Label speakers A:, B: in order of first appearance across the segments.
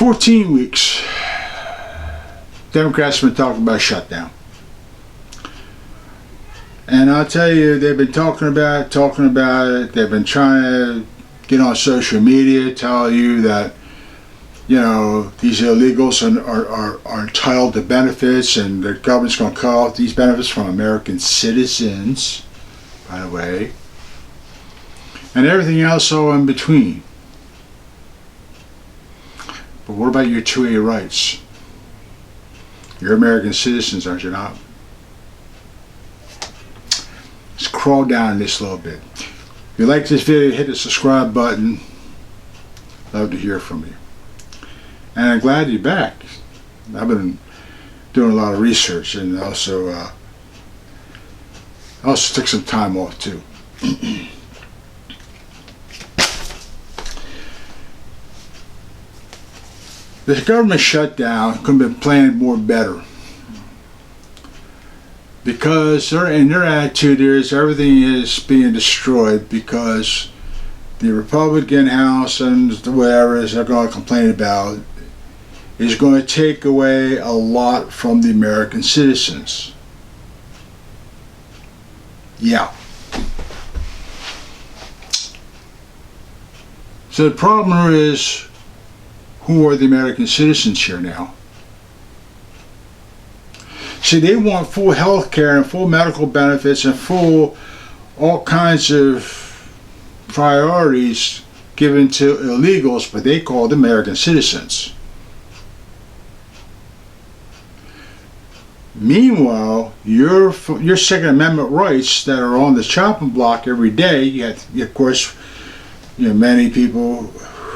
A: 14 weeks, Democrats have been talking about shutdown. And I'll tell you, they've been talking about it. They've been trying to get on social media, tell you that, you know, these illegals are entitled to benefits, and the government's going to cut off these benefits from American citizens, by the way, and everything else all in between. But what about your 2A rights? You're American citizens, aren't you not? Let's crawl down this a little bit. If you like this video, hit the subscribe button. Love to hear from you. And I'm glad you're back. I've been doing a lot of research, and also took some time off too. The government shutdown could have been planned more better, because in their attitude is everything is being destroyed because the Republican House and whatever is they're going to complain about is going to take away a lot from the American citizens. Yeah. So the problem is, who are the American citizens here now? See, they want full health care and full medical benefits and full all kinds of priorities given to illegals, but they call them American citizens. Meanwhile, your Second Amendment rights that are on the chopping block every day, you have, of course, you know, many people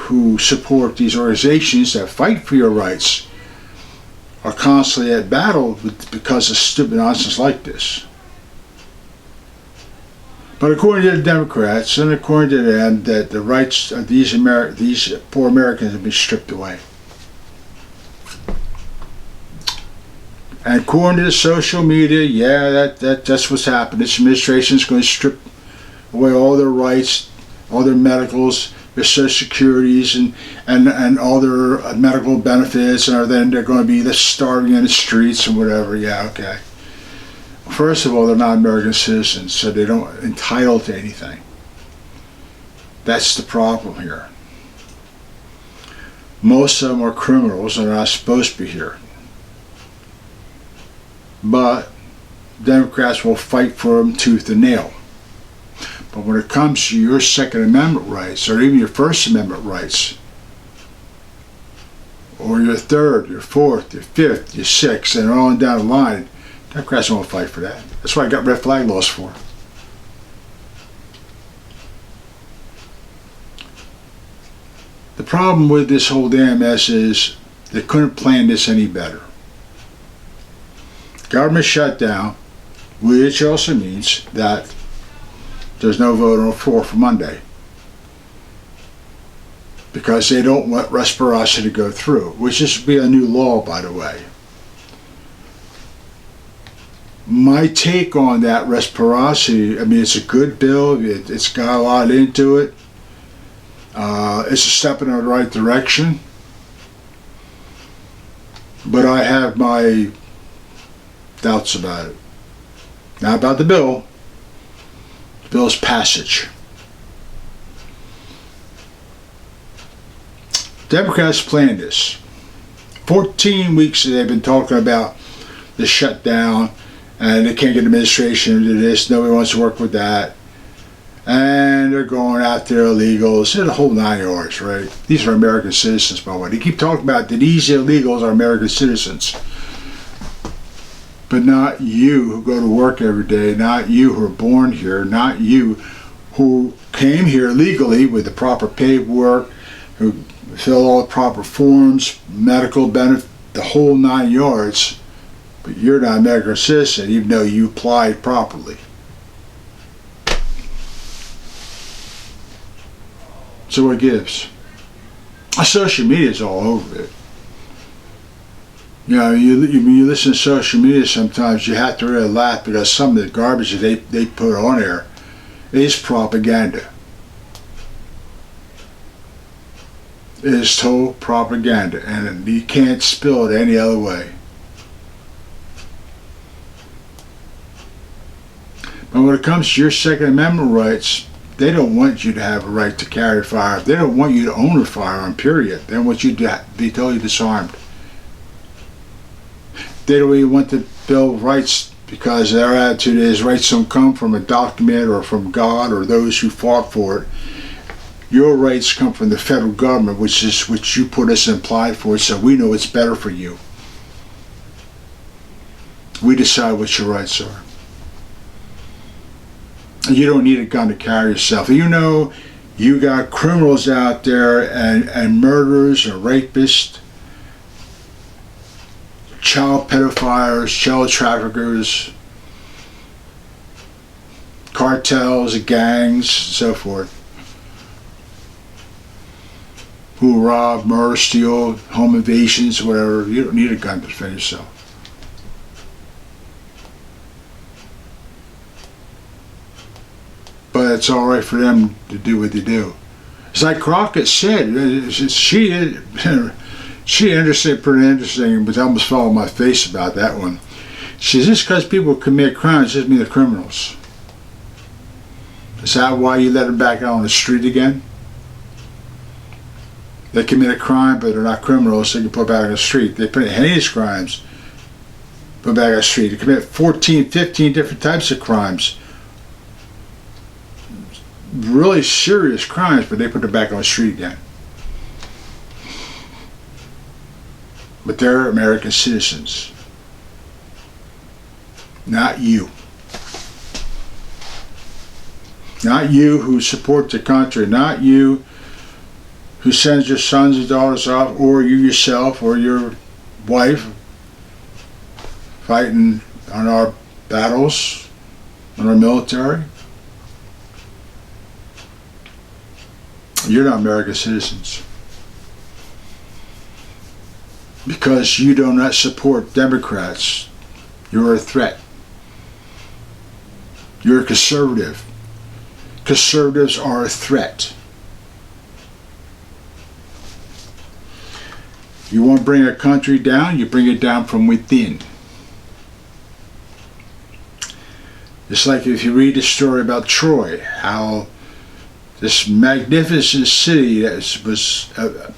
A: who support these organizations that fight for your rights are constantly at battle because of stupid nonsense like this. But according to the Democrats, and according to them, that the rights of these poor Americans have been stripped away. And according to the social media, yeah, that's what's happened. This administration is going to strip away all their rights, all their medicals, their social securities, and all their medical benefits, and then they're going to be starving in the streets and whatever. Yeah, okay. First of all, they're not American citizens, so they don't entitled to anything. That's the problem here. Most of them are criminals and are not supposed to be here. But Democrats will fight for them tooth and nail. But when it comes to your Second Amendment rights, or even your First Amendment rights, or your Third, your Fourth, your Fifth, your Sixth, and on down the line, Democrats won't fight for that. That's what I got red flag laws for. The problem with this whole damn mess is they couldn't plan this any better. Government shutdown, which also means that there's no vote on the floor for Monday, because they don't want reciprocity to go through, which is be a new law, by the way. My take on that reciprocity, I mean, it's a good bill. It's got a lot into it. It's a step in the right direction. But I have my doubts about it. Not about the bill. The bill's passage. Democrats planned this. 14 weeks they've been talking about the shutdown, and they can't get administration to do this. Nobody wants to work with that. And they're going after illegals. They're the whole 9 yards, right? These are American citizens, by the way. They keep talking about that these illegals are American citizens. But not you who go to work every day, not you who are born here, not you who came here legally with the proper paperwork, who filled all the proper forms, medical benefit, the whole 9 yards. But you're not an American citizen even though you applied properly. So what gives? Social media is all over it. You know, when you listen to social media sometimes you have to really laugh, because some of the garbage that they put on there is propaganda. is total propaganda, and you can't spell it any other way. But when it comes to your Second Amendment rights, they don't want you to have a right to carry a firearm. They don't want you to own a firearm, period. They want you to be totally disarmed. They don't even want the Bill of Rights because their attitude is rights don't come from a document or from God or those who fought for it. Your rights come from the federal government, which you put us in line for, so we know it's better for you. We decide what your rights are. You don't need a gun to carry yourself. You know, you got criminals out there and murderers and rapists, child pedophiles, child traffickers, cartels, gangs, so forth, who rob, murder, steal, home invasions, whatever. You don't need a gun to defend yourself. But it's all right for them to do what they do. It's like Crockett said. She interesting, pretty interesting, but I almost fell on my face about that one. She says, just because people commit crimes doesn't mean they're criminals. Is that why you let them back out on the street again? They commit a crime, but they're not criminals, so you can put back on the street. They commit heinous crimes, put back on the street. They commit 14, 15 different types of crimes. Really serious crimes, but they put them back on the street again. But they're American citizens. Not you. Not you who support the country. Not you who sends your sons and daughters off, or you yourself or your wife fighting on our battles, on our military. You're not American citizens. Because you do not support Democrats. You're a threat. You're a conservative. Conservatives are a threat. You want to bring a country down, you bring it down from within. It's like if you read the story about Troy, how this magnificent city that was a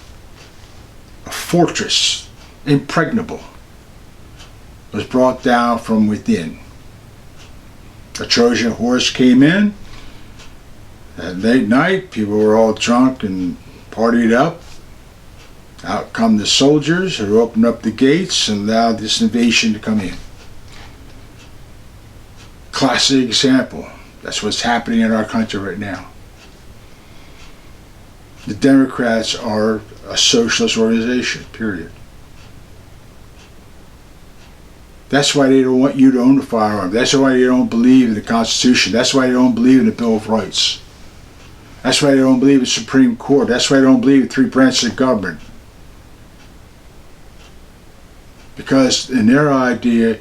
A: fortress, impregnable, was brought down from within. A Trojan horse came in at late night, people were all drunk and partied up. Out come the soldiers who opened up the gates and allowed this invasion to come in. Classic example. That's what's happening in our country right now. The Democrats are a socialist organization, period. That's why they don't want you to own a firearm. That's why they don't believe in the Constitution. That's why they don't believe in the Bill of Rights. That's why they don't believe in the Supreme Court. That's why they don't believe in three branches of government. Because in their idea,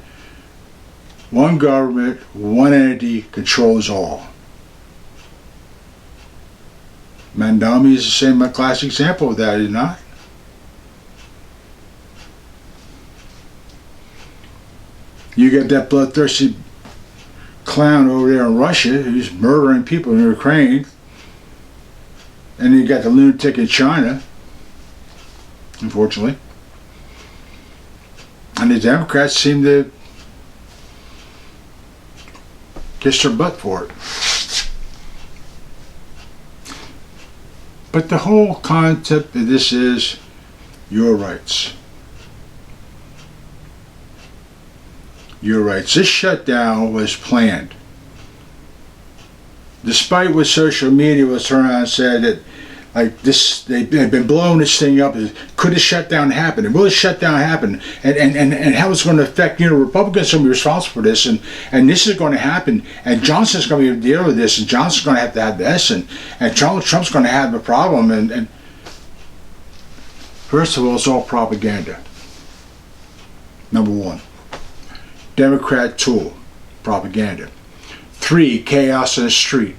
A: one government, one entity controls all. Mandami is the same classic example of that, is it not? You get that bloodthirsty clown over there in Russia who's murdering people in Ukraine. And you got the lunatic in China, unfortunately. And the Democrats seem to kiss their butt for it. But the whole concept of this is your rights. Your rights. This shutdown was planned. Despite what social media was turning around and said that, like this, they've been blowing this thing up. Could a shutdown happen? And will a shutdown happen? And how it's going to affect, Republicans are going to be responsible for this, and this is going to happen, and Johnson's going to be dealing with this, and Johnson's going to have this, and Trump's going to have a problem. And first of all, it's all propaganda. Number one. Democrat tool, propaganda. 3, chaos in the street.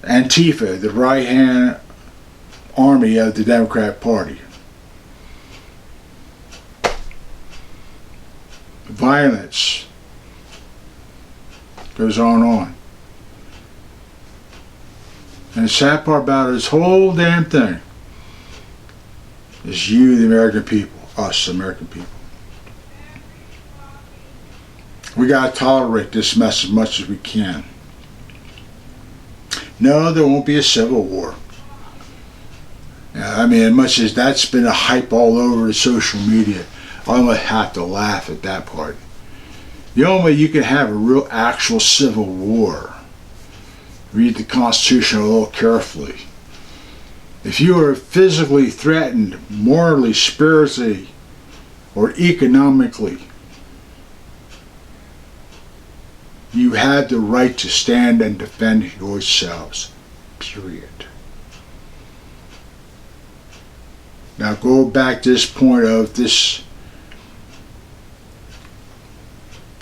A: Antifa, the right hand army of the Democrat Party. Violence goes on. And the sad part about this whole damn thing is you, the American people, us, American people. We gotta tolerate this mess as much as we can. No, there won't be a civil war. I mean, as much as that's been a hype all over the social media, I'm gonna have to laugh at that part. The only way you can have a real actual civil war, read the Constitution a little carefully. If you are physically threatened, morally, spiritually, or economically, you have the right to stand and defend yourselves, period. Now go back to this point of this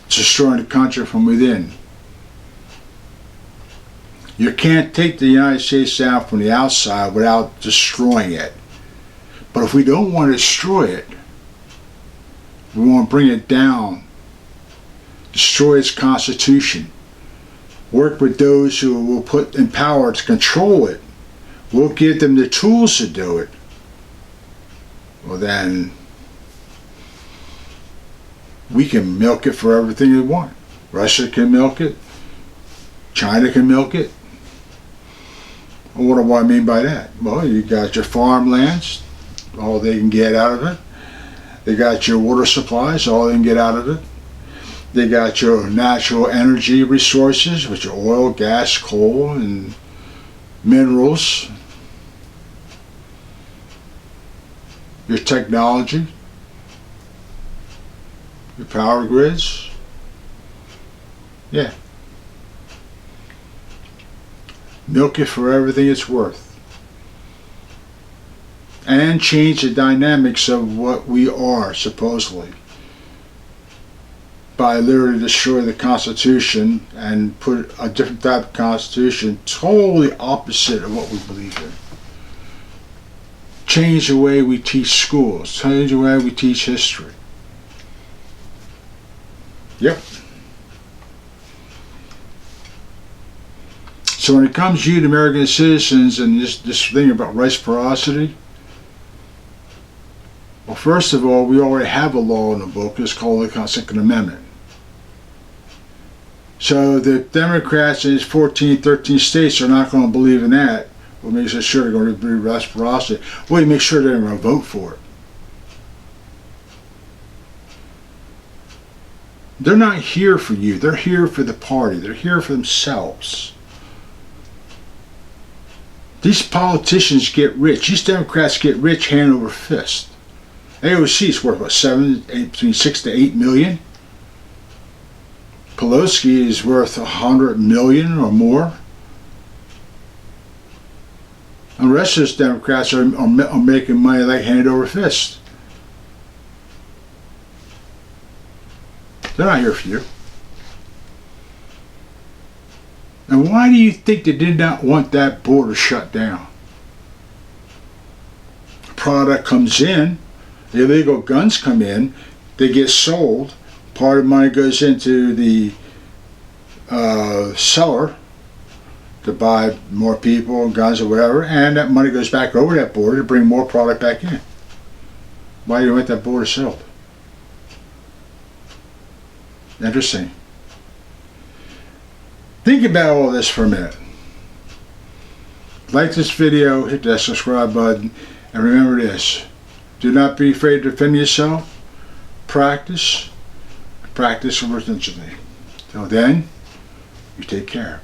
A: destroying the country from within. You can't take the United States down from the outside without destroying it. But if we don't want to destroy it, we want to bring it down, destroy its constitution, work with those who will put in power to control it, we'll give them the tools to do it, well then we can milk it for everything we want. Russia can milk it, China can milk it. What do I mean by that? Well, you got your farmlands, all they can get out of it. They got your water supplies, all they can get out of it. They got your natural energy resources, which are oil, gas, coal, and minerals. Your technology, your power grids. Yeah. Milk it for everything it's worth. And change the dynamics of what we are, supposedly. By literally destroy the Constitution and put a different type of Constitution totally opposite of what we believe in. Change the way we teach schools. Change the way we teach history. Yep. So when it comes to you, the American citizens, and this thing about reciprocity, well, first of all, we already have a law in the book. It's called the Second Amendment. So the Democrats in these 14, 13 states are not going to believe in that. What makes it sure they're going to be reciprocity? Well, you make sure they're going to vote for it. They're not here for you. They're here for the party. They're here for themselves. These politicians get rich. These Democrats get rich hand over fist. AOC is worth what, between 6 to 8 million. Pelosi is worth 100 million or more. And the rest of those Democrats are making money like hand over fist. They're not here for you. And why do you think they did not want that border shut down? Product comes in, the illegal guns come in, they get sold, part of the money goes into the seller to buy more people and guns or whatever, and that money goes back over that border to bring more product back in. Why do you want that border sealed? Interesting. Think about all this for a minute. Like this video, hit that subscribe button, and remember this. Do not be afraid to defend yourself. Practice. Practice religiously. Till then, you take care.